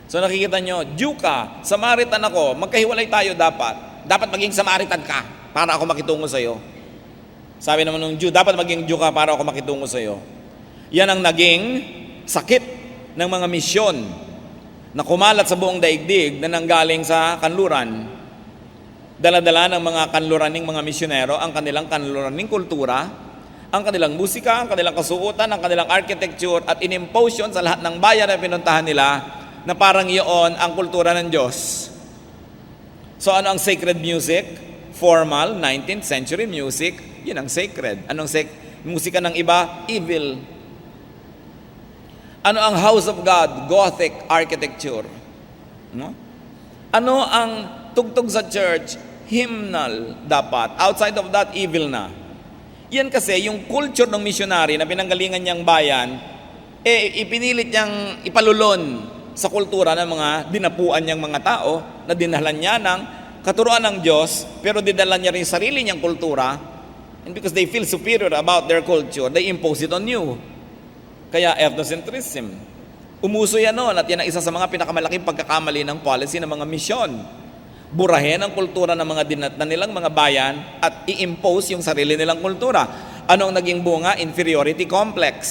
So nakikita nyo, Jew ka, Samaritan ako, magkahiwalay tayo dapat. Dapat maging Samaritan ka para ako makitungo sa'yo. Sabi naman ng Jew, dapat maging Jew ka para ako makitungo sa'yo. Yan ang naging sakit ng mga misyon na kumalat sa buong daigdig na nanggaling sa kanluran. Dala-dala ng mga kanluraning mga misyonero ang kanilang kanluraning kultura, ang kanilang musika, ang kanilang kasuotan, ang kanilang architecture at inimpose yun sa lahat ng bayan na pinuntahan nila na parang iyon ang kultura ng Diyos. So ano ang sacred music? Formal 19th century music, yun ang sacred. Anong musika ng iba? Evil. Ano ang house of God? Gothic architecture. No? Ano ang tugtog sa church? Hymnal dapat. Outside of that, evil na. Yan kasi, yung culture ng missionary na pinanggalingan niyang bayan, ipinilit niyang ipalulon sa kultura ng mga dinapuan niyang mga tao na dinahlan niya ng katuruan ng Diyos, pero dinala niya rin sarili niyang kultura, and because they feel superior about their culture, they impose it on you. Kaya ethnocentrism. Umuso yan noon at yan ang isa sa mga pinakamalaking pagkakamali ng policy ng mga misyon. Burahin ang kultura ng mga dinatnan nilang mga bayan at i-impose yung sarili nilang kultura. Ano ang naging bunga? Inferiority complex.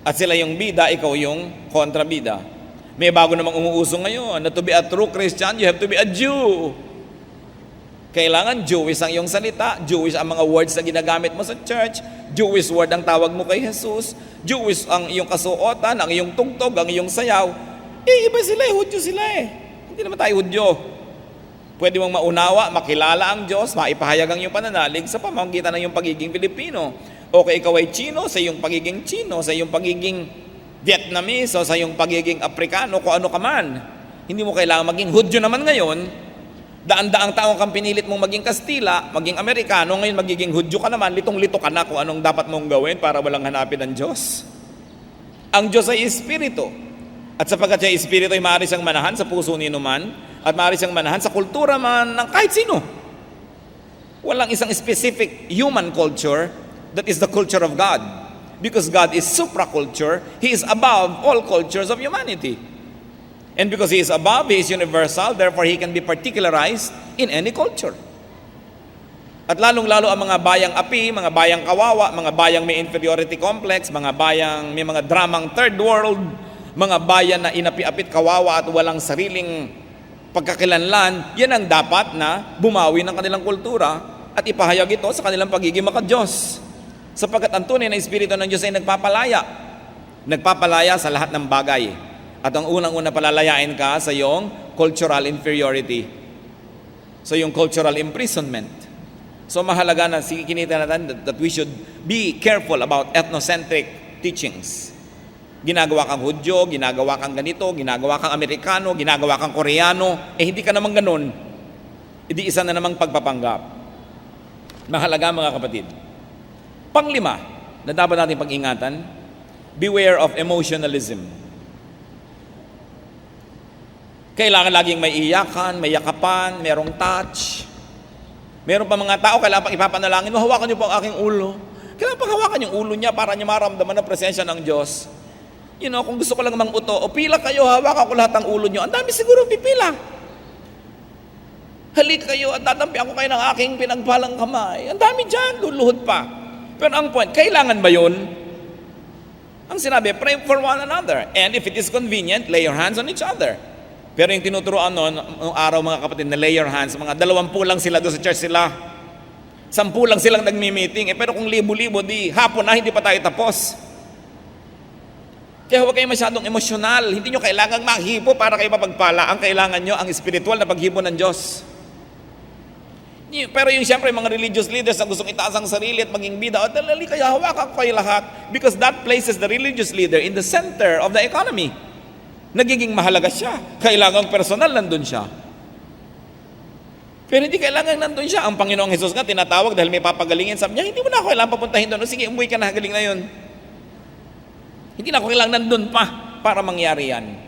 At sila yung bida, ikaw yung kontrabida. May bago namang umuuso ngayon na to be a true Christian, you have to be a Jew. Kailangan Jewish ang iyong salita, Jewish ang mga words na ginagamit mo sa church, Jewish word ang tawag mo kay Jesus, Jewish ang iyong kasuotan, ang iyong tugtog, ang iyong sayaw. Iba sila, Hudyo sila Hindi naman tayo Hudyo. Pwede mong maunawa, makilala ang Diyos, maipahayag ang iyong pananalig sa pamamagitan ng iyong pagiging Pilipino. O kaya ikaw ay Chino, sa iyong pagiging Chino, sa iyong pagiging Vietnamese, o sa iyong pagiging Aprikano, kung ano ka man. Hindi mo kailangan maging Hudyo naman ngayon. Daan-daang taong kang pinilit mong maging Kastila, maging Amerikano, ngayon magiging Hudyo ka naman, litong-lito ka na kung anong dapat mong gawin para walang hanapin ng Diyos. Ang Diyos ay Espiritu. At sapagkat siya Espiritu ay maaari siyang manahan sa puso ni numan at maaari siyang manahan sa kultura man ng kahit sino. Walang isang specific human culture that is the culture of God. Because God is supraculture, He is above all cultures of humanity. And because He is above, He is universal, therefore He can be particularized in any culture. At lalong-lalo ang mga bayang api, mga bayang kawawa, mga bayang may inferiority complex, mga bayang may mga dramang third world, mga bayan na inapi-apit kawawa at walang sariling pagkakilanlan, yan ang dapat na bumawi ng kanilang kultura at ipahayag ito sa kanilang pagiging maka-Diyos. Sapagkat ang tunay na Espiritu ng Diyos ay nagpapalaya. Nagpapalaya sa lahat ng bagay. At ang unang-una palalayain ka sa iyong cultural inferiority. Sa iyong cultural imprisonment. So mahalaga na sikinita natin that we should be careful about ethnocentric teachings. Ginagawa kang Hudyo, ginagawa kang ganito, ginagawa kang Amerikano, ginagawa kang Koreano, hindi ka naman ganun. Hindi isa na namang pagpapanggap. Mahalaga mga kapatid. Panglima, na dapat natin pag-ingatan, beware of emotionalism. Kailangan laging may iyakan, may yakapan, merong touch. Meron pa mga tao, kailangan pang ipapanalangin mo, hawakan niyo po ang aking ulo. Kailangan pang hawakan yung ulo niya para niya maramdaman ang presensya ng Diyos. Kung gusto ko lang manguto, o pila kayo, hawakan ko lahat ng ulo niyo. Ang dami siguro pipila. Halika kayo at tatampi ako kayo ng aking pinagpalang kamay. Ang dami dyan, luluhod pa. Pero ang point, kailangan ba yun? Ang sinabi, pray for one another. And if it is convenient, lay your hands on each other. Pero yung tinuturoan noong araw mga kapatid na lay your hands, mga 20 lang sila doon sa church sila. 10 lang silang nagmi-meeting. Pero kung libo-libo, di hapon na, hindi pa tayo tapos. Kaya huwag kayo masyadong emosyonal. Hindi nyo kailangang maghipo para kayo mapagpala. Ang kailangan nyo, ang spiritual na paghipo ng Diyos. Pero yung siyempre mga religious leaders na gustong itaas ang sarili at maging bida, dali kayo, hawakan ko kayo lahat. Because that places the religious leader in the center of the economy. Nagiging mahalaga siya. Kailangang personal nandun siya. Pero hindi kailangan nandun siya. Ang Panginoong Hesus nga tinatawag dahil may papagalingin. Sabi niya, hindi mo na ako kailangan papuntahin doon. Sige, umuwi ka na, galing na yun. Hindi na ako kailangan nandun pa para mangyari yan.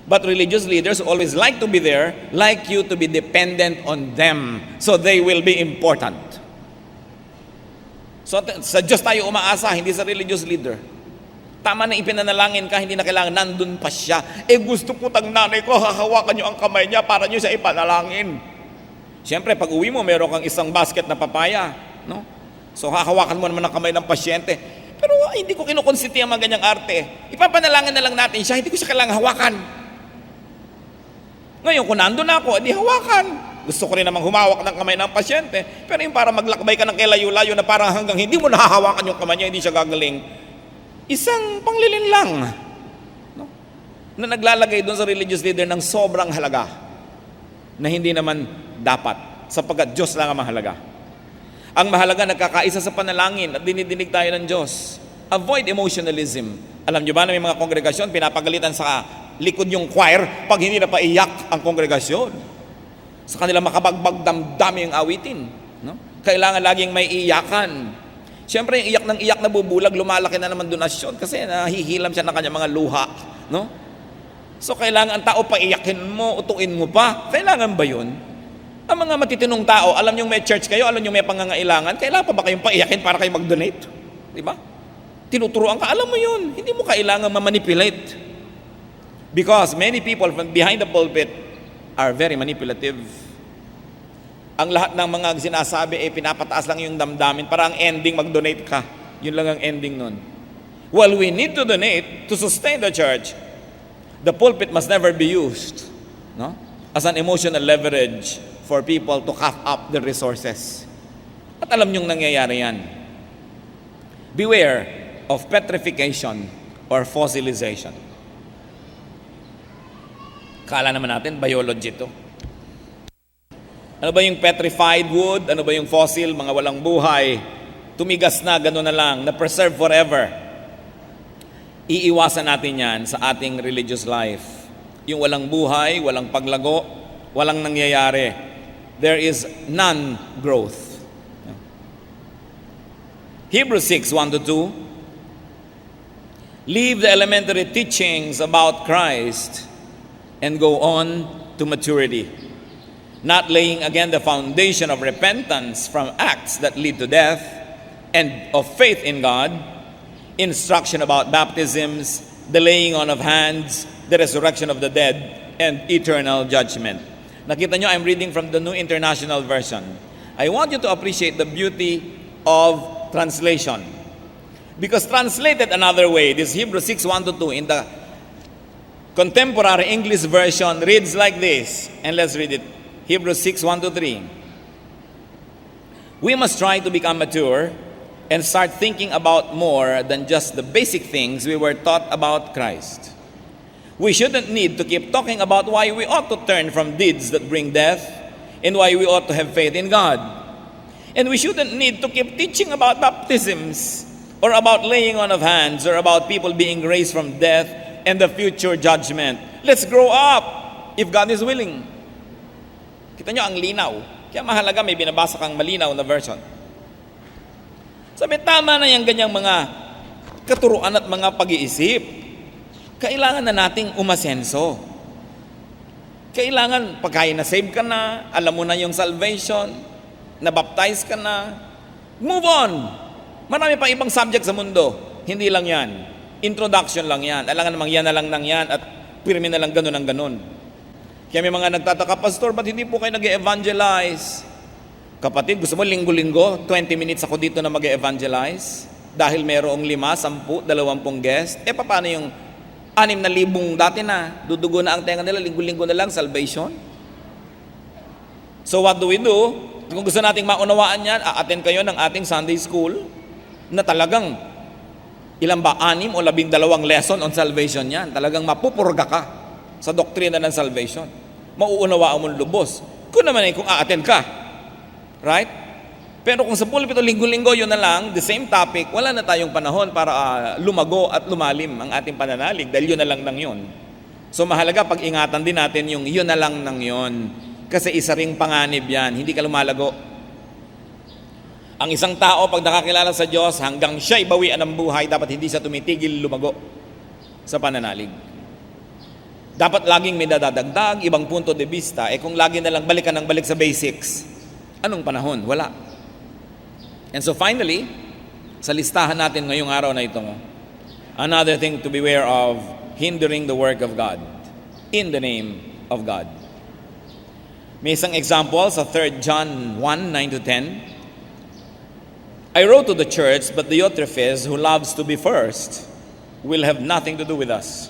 But religious leaders always like to be there, like you to be dependent on them. So they will be important. So sa Diyos tayo umaasa, hindi sa religious leader. Tama na ipinanalangin ka, hindi na kailangan nandun pa siya. Gusto po tang nanay ko, hahawakan niyo ang kamay niya para niyo siya ipanalangin. Siyempre, pag uwi mo, meron kang isang basket na papaya. No? So hahawakan mo naman ang kamay ng pasyente. Pero hindi ko kinukonsinti ang mga ganyang arte. Ipapanalangin na lang natin siya, hindi ko siya kailangan hawakan. Ngayon, kung nandun ako, edi hawakan. Gusto ko rin namang humawak ng kamay ng pasyente. Pero yung para maglakbay ka ng kailayo-layo na parang hanggang hindi mo nahahawakan yung kamay niya, hindi siya gagaling. Isang panglilin lang. No? Na naglalagay doon sa religious leader ng sobrang halaga. Na hindi naman dapat. Sapagkat Diyos lang ang mahalaga. Ang mahalaga, nagkakaisa sa panalangin at dinidinig tayo ng Diyos. Avoid emotionalism. Alam nyo ba na may mga kongregasyon, pinapagalitan sa likod yung choir pag hindi na paiyak ang kongregasyon. Sa kanila makabagbag damdami yung awitin. No? Kailangan laging may iyakan. Siyempre, yung iyak ng iyak na bubulag, lumalaki na naman donasyon kasi nahihilam siya ng kanyang mga luha. No? So, kailangan ang tao paiyakin mo, utuin mo pa. Kailangan ba yun? Ang mga matitinong tao, alam nyo may church kayo, alam nyo may pangangailangan, kailangan pa ba kayong paiyakin para kayo mag-donate? Di ba? Tinuturoan ka, alam mo yun. Hindi mo kailangan mamanipulate. Because many people from behind the pulpit are very manipulative. Ang lahat ng mga sinasabi pinapataas lang yung damdamin para ang ending mag-donate ka. Yun lang ang ending nun. Well, we need to donate to sustain the church. The pulpit must never be used, no, as an emotional leverage for people to cough up the resources. At alam niyong nangyayari yan. Beware of petrification or fossilization. Kala naman natin, biology to. Ano ba yung petrified wood? Ano ba yung fossil? Mga walang buhay. Tumigas na, gano'n na lang, na preserve forever. Iiwasan natin yan sa ating religious life. Yung walang buhay, walang paglago, walang nangyayari. There is non-growth. Hebrews 6:1-2. Leave the elementary teachings about Christ and go on to maturity, not laying again the foundation of repentance from acts that lead to death and of faith in God, instruction about baptisms, the laying on of hands, the resurrection of the dead, and eternal judgment. Nakita nyo, I'm reading from the New International Version. I want you to appreciate the beauty of translation. Because translated another way, this Hebrews 6:1-2 in the Contemporary English Version reads like this. And let's read it. Hebrews 6:1-3. We must try to become mature and start thinking about more than just the basic things we were taught about Christ. We shouldn't need to keep talking about why we ought to turn from deeds that bring death and why we ought to have faith in God. And we shouldn't need to keep teaching about baptisms or about laying on of hands or about people being raised from death and the future judgment. Let's grow up if God is willing. Kita nyo, ang linaw. Kaya mahalaga may binabasa kang malinaw na version. Sabi, tama na yung ganyang mga katuruan at mga pag-iisip. Kailangan na nating umasenso. Kailangan, pagkaya na-save ka na, alam mo na yung salvation, nabaptize ka na, move on. Marami pang ibang subject sa mundo. Hindi lang yan. Introduction lang yan. Alangan namang yan na lang nang yan at pirmi na lang ganun ang ganun. Kaya may mga nagtataka, Pastor, ba't hindi po kayo nag-evangelize? Kapatid, gusto mo linggo-linggo, 20 minutes ako dito na mag-evangelize? Dahil mayroong 5, 10, 20 guest? Paano yung 6,000 dati na? Dudugo na ang tenga nila, linggo-linggo na lang, salvation? So what do? Kung gusto nating maunawaan yan, a-attend kayo ng ating Sunday school na talagang ilan ba? 6 o 12 lesson on salvation yan. Talagang mapupurga ka sa doktrina ng salvation. Mauunawaan mo lubos. Kung naman kung a-attend ka. Right? Pero kung sa pulpito linggo-linggo yun na lang, the same topic, wala na tayong panahon para lumago at lumalim ang ating pananalig dahil yun na lang nang yun. So mahalaga pag-ingatan din natin yung yun na lang nang yun. Kasi isa ring panganib yan, hindi ka lumalago. Ang isang tao pag nakakilala sa Diyos, hanggang siya ibawian ng buhay, dapat hindi siya tumitigil lumago sa pananalig. Dapat laging may dadadagdag, ibang punto de vista. Kung lagi na lang balik sa basics, anong panahon? Wala. And so finally, sa listahan natin ngayong araw na ito, another thing to beware of, hindering the work of God in the name of God. May isang example sa 3 John 1:9-10. I wrote to the church, but Diotrephes, who loves to be first, will have nothing to do with us.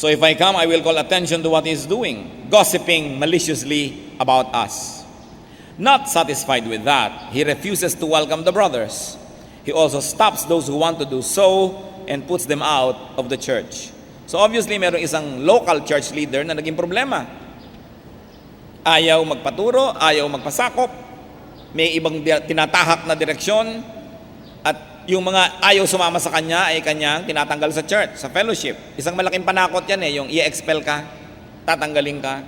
So if I come, I will call attention to what he is doing, gossiping maliciously about us. Not satisfied with that, he refuses to welcome the brothers. He also stops those who want to do so and puts them out of the church. So obviously, merong isang local church leader na naging problema. Ayaw magpaturo, ayaw magpasakop, may ibang tinatahak na direksyon, at yung mga ayaw sumama sa kanya ay kanyang tinatanggal sa church, sa fellowship. Isang malaking panakot yan yung i-expel ka, tatanggalin ka.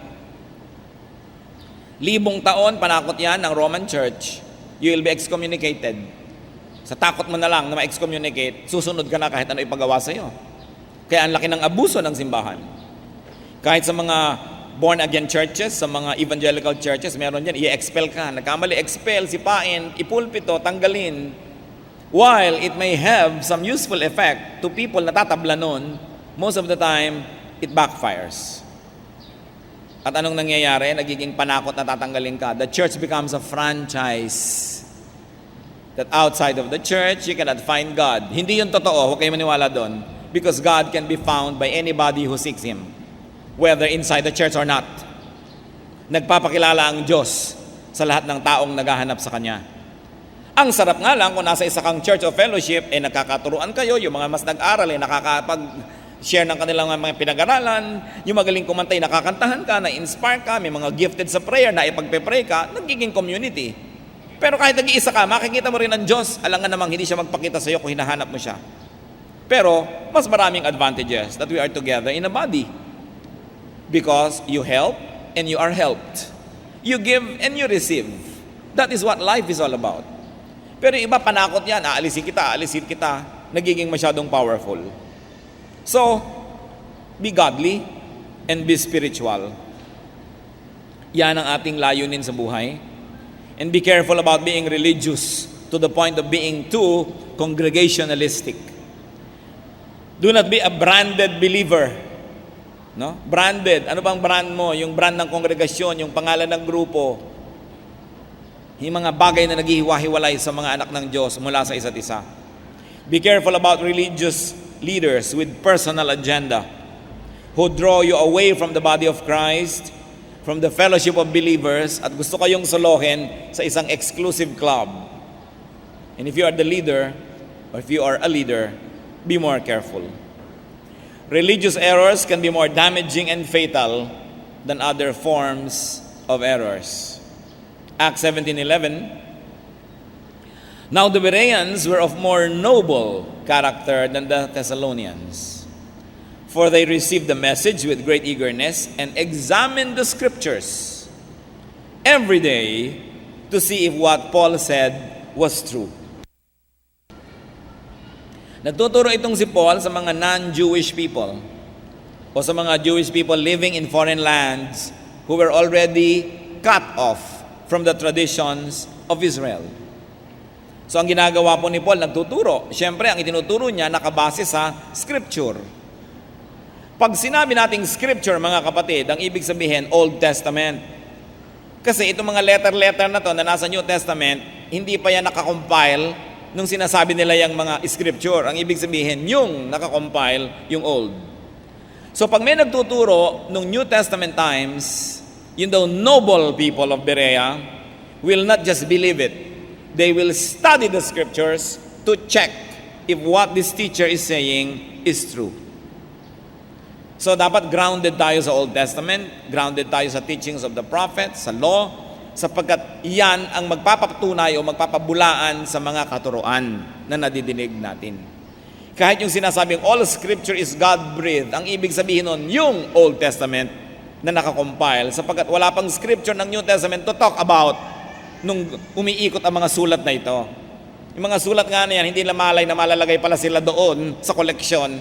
1,000 taon, panakot yan ng Roman Church, you will be excommunicated. Sa takot mo na lang na ma-excommunicate, susunod ka na kahit ano ipagawa sa'yo. Kaya ang laki ng abuso ng simbahan. Kahit sa mga born-again churches, sa mga evangelical churches, meron yan, i-expel ka. Nagkamali, expel, sipain, ipulpito, tanggalin. While it may have some useful effect to people na tatabla nun, most of the time, it backfires. At anong nangyayari? Nagiging panakot na tatanggalin ka. The church becomes a franchise. That outside of the church, you cannot find God. Hindi yun totoo, huwag kayo maniwala doon. Because God can be found by anybody who seeks Him, whether inside the church or not. Nagpapakilala ang Diyos sa lahat ng taong naghahanap sa Kanya. Ang sarap nga lang kung nasa isa kang church of fellowship, nakakaturuan kayo, yung mga mas nag-aral, nakakapag-share ng kanilang mga pinag-aralan, yung magaling kumantay, nakakantahan ka, na-inspire ka, may mga gifted sa prayer, na ipagpe-pray ka, nagiging community. Pero kahit nag-iisa ka, makikita mo rin ang Diyos, alangan namang hindi siya magpakita sa iyo kung hinahanap mo siya. Pero, mas maraming advantages that we are together in a body. Because you help and you are helped. You give and you receive. That is what life is all about. Pero iba panakot yan, aalisin kita, nagiging masyadong powerful. So, be godly and be spiritual. Yan ang ating layunin sa buhay. And be careful about being religious to the point of being too congregationalistic. Do not be a branded believer. No? Branded. Ano bang brand mo? Yung brand ng kongregasyon, yung pangalan ng grupo. Yung mga bagay na naghihiwa-hiwalay sa mga anak ng Diyos mula sa isa't isa. Be careful about religious leaders with personal agenda who draw you away from the body of Christ, from the fellowship of believers, at gusto kayong solohin sa isang exclusive club. And if you are the leader, or if you are a leader, be more careful. Religious errors can be more damaging and fatal than other forms of errors. Acts 17:11. Now the Bereans were of more noble character than the Thessalonians, for they received the message with great eagerness and examined the scriptures every day to see if what Paul said was true. Nagtuturo itong si Paul sa mga non-Jewish people o sa mga Jewish people living in foreign lands who were already cut off from the traditions of Israel. So ang ginagawa po ni Paul, nagtuturo. Siyempre, ang itinuturo niya nakabase sa Scripture. Pag sinabi nating Scripture, mga kapatid, ang ibig sabihin, Old Testament. Kasi itong mga letter-letter na to na nasa New Testament, hindi pa yan nakakompile nung sinasabi nila yung mga Scripture. Ang ibig sabihin, yung nakakompile, yung Old. So pag may nagtuturo nung New Testament times, yung daw noble people of Berea will not just believe it. They will study the Scriptures to check if what this teacher is saying is true. So dapat grounded tayo sa Old Testament, grounded tayo sa teachings of the prophets, sa law, sapagkat yan ang magpapatunay o magpapabulaan sa mga katuruan na nadidinig natin. Kahit yung sinasabing all Scripture is God-breathed, ang ibig sabihin nun, yung Old Testament na nakakompile, sapagkat wala pang Scripture ng New Testament to talk about nung umiikot ang mga sulat na ito. Yung mga sulat nga na yan, hindi na malay na malalagay pala sila doon sa koleksyon.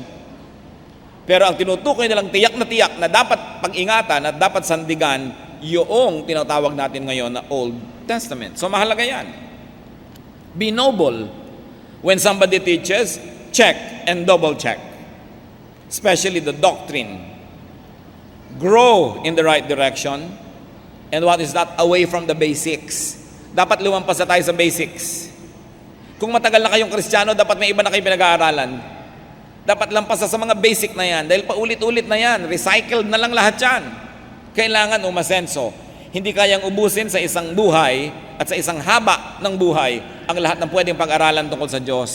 Pero ang tinutukoy nilang tiyak na dapat pag-ingatan at dapat sandigan yung tinatawag natin ngayon na Old Testament. So mahalaga yan. Be noble. When somebody teaches, check and double check. Especially the doctrine. Grow in the right direction. And what is that? Away from the basics. Dapat lumampas na tayo sa basics. Kung matagal na kayong Kristiyano, dapat may iba na kayo pinag-aaralan. Dapat lampas sa mga basic na yan. Dahil paulit-ulit na yan. Recycled na lang lahat yan. Kailangan umasenso. Hindi kayang ubusin sa isang buhay at sa isang haba ng buhay ang lahat ng pwedeng pag-aralan tungkol sa Diyos.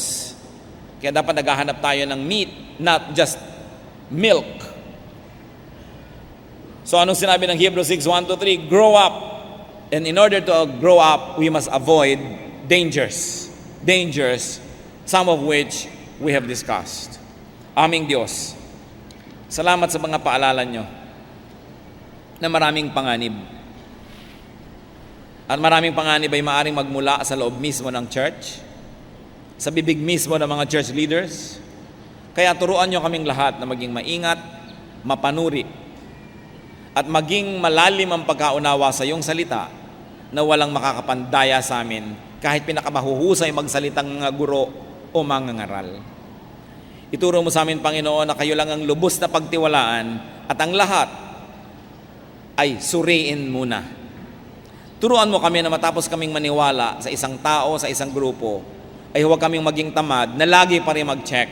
Kaya dapat naghahanap tayo ng meat, not just milk. So anong sinabi ng Hebrews 6:1-3? Grow up. And in order to grow up, we must avoid dangers. Dangers, some of which we have discussed. Aming Diyos, salamat sa mga paalala nyo na maraming panganib. At maraming panganib ay maaaring magmula sa loob mismo ng church, sa bibig mismo ng mga church leaders. Kaya turuan nyo kaming lahat na maging maingat, mapanuri, at maging malalim ang pagkaunawa sa iyong salita na walang makakapandaya sa amin kahit pinakamahuhusay magsalitang mga guro o mga ngaral. Ituro mo sa amin, Panginoon, na kayo lang ang lubos na pagtiwalaan at ang lahat ay suriin muna. Turuan mo kami na matapos kaming maniwala sa isang tao, sa isang grupo, ay huwag kaming maging tamad na lagi pa rin mag-check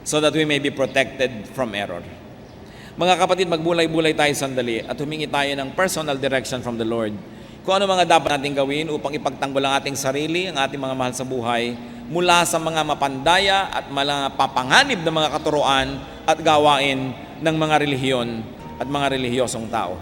so that we may be protected from error. Mga kapatid, magbulay-bulay tayo sandali at humingi tayo ng personal direction from the Lord. Kung ano mga dapat natin gawin upang ipagtanggol ang ating sarili, ang ating mga mahal sa buhay, mula sa mga mapandaya at mga papanganib ng mga katuruan at gawain ng mga relihiyon at mga relihiyosong tao.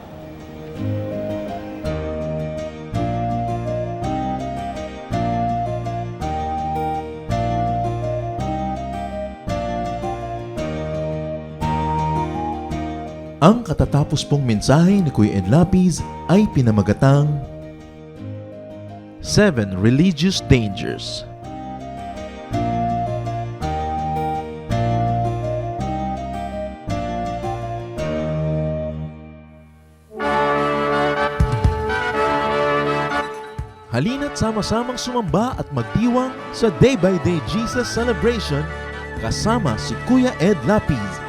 Ang katatapos pong mensahe ni Kuya Ed Lapiz ay pinamagatang 7 Religious Dangers. Halina't sama-samang sumamba at magdiwang sa Day by Day Jesus Celebration kasama si Kuya Ed Lapiz.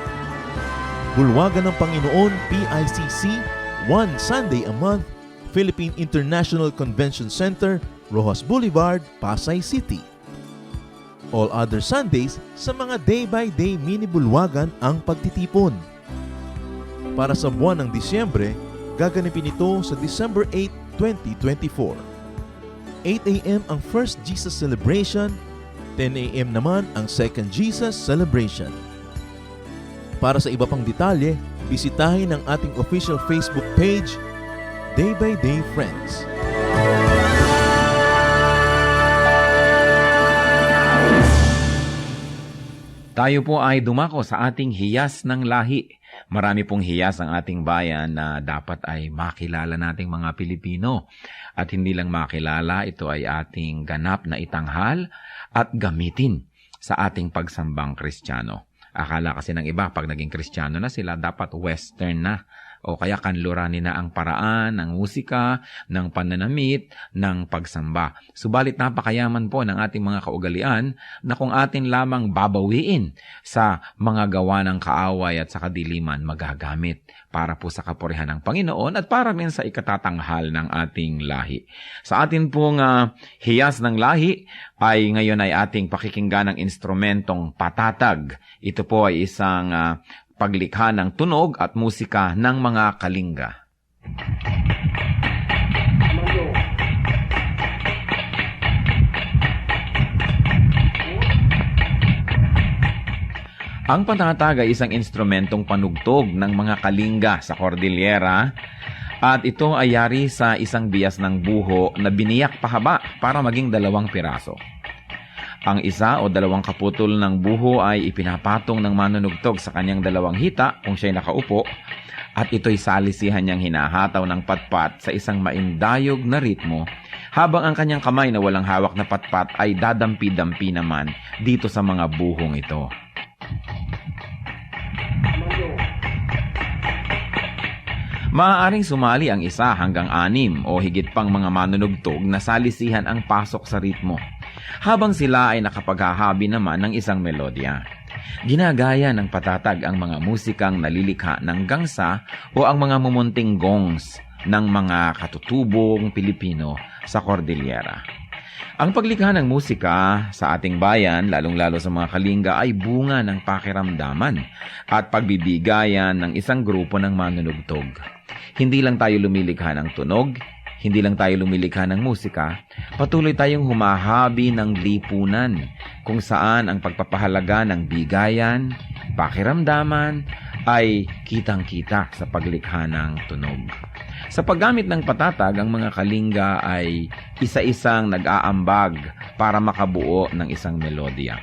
Bulwagan ng Panginoon, PICC, one Sunday a month, Philippine International Convention Center, Rojas Boulevard, Pasay City. All other Sundays, sa mga day-by-day mini-bulwagan ang pagtitipon. Para sa buwan ng Disyembre, gaganapin ito sa December 8, 2024. 8 a.m. ang First Jesus Celebration, 10 a.m. naman ang Second Jesus Celebration. Para sa iba pang detalye, bisitahin ang ating official Facebook page, Day by Day Friends. Tayo po ay dumako sa ating hiyas ng lahi. Marami pong hiyas ang ating bayan na dapat ay makilala nating mga Pilipino. At hindi lang makilala, ito ay ating ganap na itanghal at gamitin sa ating pagsambang Kristiyano. Akala kasi ng iba, pag naging Kristiyano na sila, dapat Western na o kaya kanluranin na ang paraan ng musika, ng pananamit, ng pagsamba. Subalit napakayaman po ng ating mga kaugalian na kung atin lamang babawiin sa mga gawa ng kaaway at sa kadiliman magagamit para po sa kapurihan ng Panginoon at para rin sa ikatatanghal ng ating lahi. Sa atin pong hiyas ng lahi ay ngayon ay ating pakikinggan ng instrumentong patatag. Ito po ay isang paglikha ng tunog at musika ng mga kalinga. Ang patatag ay isang instrumentong panugtog ng mga kalinga sa Cordillera at ito ay yari sa isang bias ng buho na biniyak pahaba para maging 2 piraso. Ang isa o 2 kaputol ng buho ay ipinapatong ng manunugtog sa kanyang 2 hita kung siya'y nakaupo at ito'y salisihan niyang hinahataw ng patpat sa isang maindayog na ritmo habang ang kanyang kamay na walang hawak na patpat ay dadampi-dampi naman dito sa mga buhong ito. Maaaring sumali ang 1 hanggang 6 o higit pang mga manunugtog na salisihan ang pasok sa ritmo, habang sila ay nakapaghahabi naman ng isang melodya. Ginagaya ng patatag ang mga musikang nalilikha ng gangsa o ang mga mumunting gongs ng mga katutubong Pilipino sa Cordillera. Ang paglikha ng musika sa ating bayan, lalong-lalo sa mga kalinga, ay bunga ng pakiramdaman at pagbibigayan ng isang grupo ng manunugtog. Hindi lang tayo lumilikha ng tunog, hindi lang tayo lumilikha ng musika, patuloy tayong humahabi ng lipunan kung saan ang pagpapahalaga ng bigayan, pakiramdaman ay kitang-kita sa paglikha ng tunog. Sa paggamit ng patatag, ang mga kalinga ay isa-isang nag-aambag para makabuo ng isang melodya.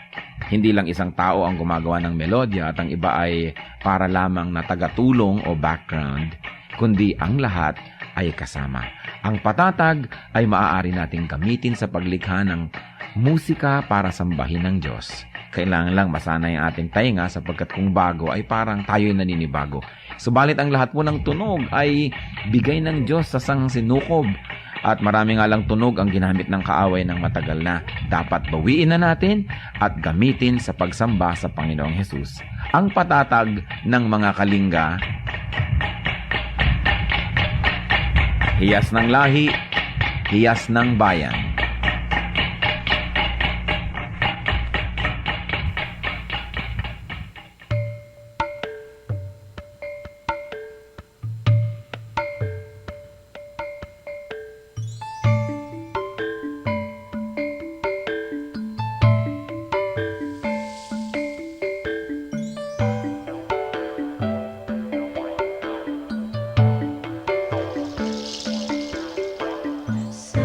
Hindi lang isang tao ang gumagawa ng melodya at ang iba ay para lamang na tagatulong o background, kundi ang lahat ay kasama. Ang patatag ay maaari nating gamitin sa paglikha ng musika para sambahin ng Diyos. Kailangan lang masanay ang ating tainga sapagkat kung bago ay parang tayo'y naninibago. Subalit ang lahat po ng tunog ay bigay ng Diyos sa sangsinukob at marami nga lang tunog ang ginamit ng kaaway ng matagal na. Dapat bawiin na natin at gamitin sa pagsamba sa Panginoong Hesus. Ang patatag ng mga kalinga, hiyas ng lahi, hiyas ng bayan. Sa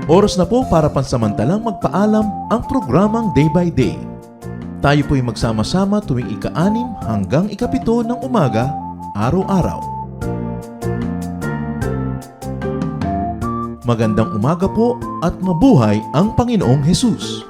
Oras na po para pansamantalang magpaalam ang programang Day by Day. Tayo po'y magsama-sama tuwing ika-6 hanggang ika-7 ng umaga, araw-araw. Magandang umaga po at mabuhay ang Panginoong Hesus!